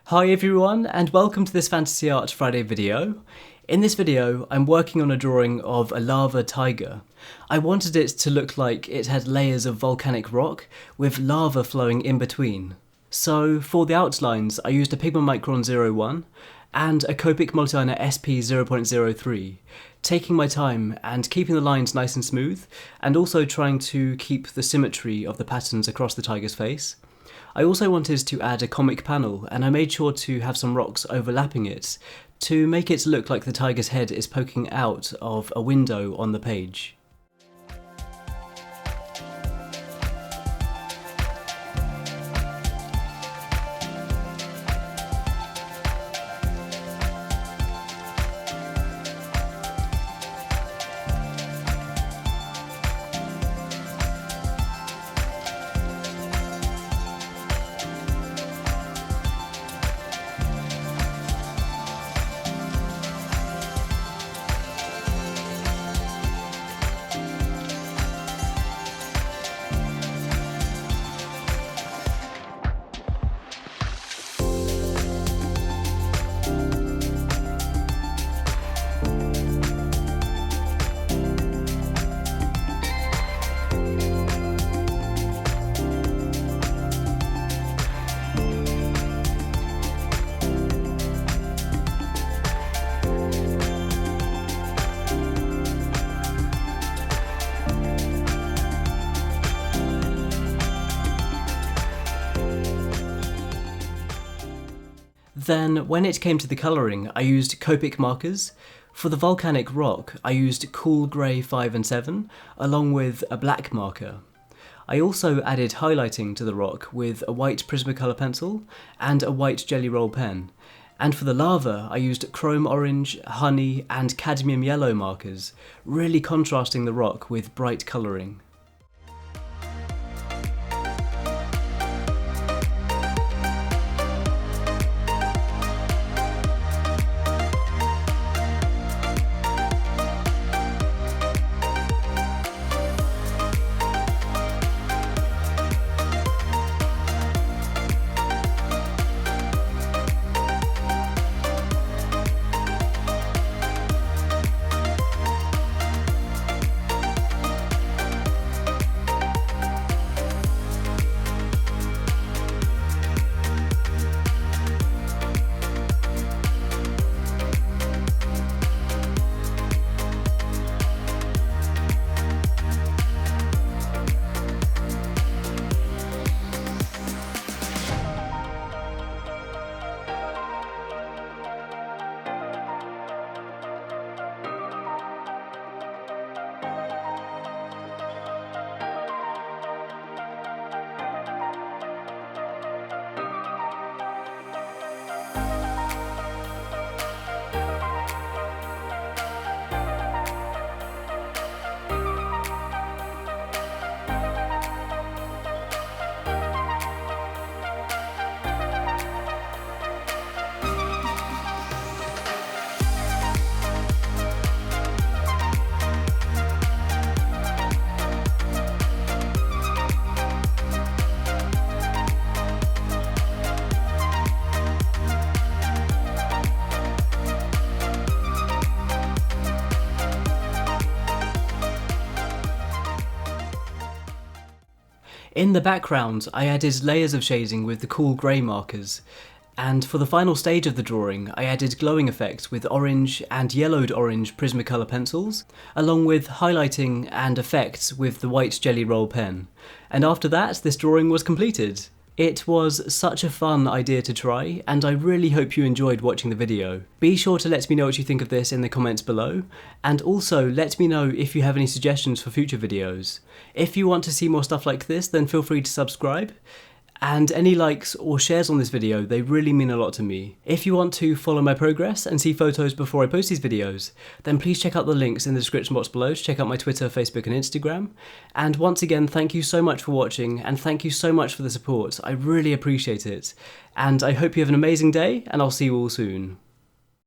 Hi everyone, and welcome to this Fantasy Art Friday video. In this video, I'm working on a drawing of a lava tiger. I wanted it to look like it had layers of volcanic rock with lava flowing in between. So for the outlines, I used a Pigma Micron 01 and a Copic Multiliner SP 0.03, taking my time and keeping the lines nice and smooth, and also trying to keep the symmetry of the patterns across the tiger's face. I also wanted to add a comic panel, and I made sure to have some rocks overlapping it to make it look like the tiger's head is poking out of a window on the page. Then, when it came to the colouring, I used Copic Markers. For the volcanic rock, I used Cool Grey 5 and 7, along with a black marker. I also added highlighting to the rock with a white Prismacolor pencil and a white GellyRoll pen. And for the lava, I used chrome orange, honey and cadmium yellow markers, really contrasting the rock with bright colouring. In the background, I added layers of shading with the cool grey markers, and for the final stage of the drawing, I added glowing effects with orange and yellowed orange Prismacolor pencils, along with highlighting and effects with the white GellyRoll pen. And after that, this drawing was completed. It was such a fun idea to try, and I really hope you enjoyed watching the video. Be sure to let me know what you think of this in the comments below, and also let me know if you have any suggestions for future videos. If you want to see more stuff like this, then feel free to subscribe, and any likes or shares on this video, they really mean a lot to me. If you want to follow my progress and see photos before I post these videos, then please check out the links in the description box below to check out my Twitter, Facebook and Instagram. And once again, thank you so much for watching, and thank you so much for the support. I really appreciate it. And I hope you have an amazing day, and I'll see you all soon.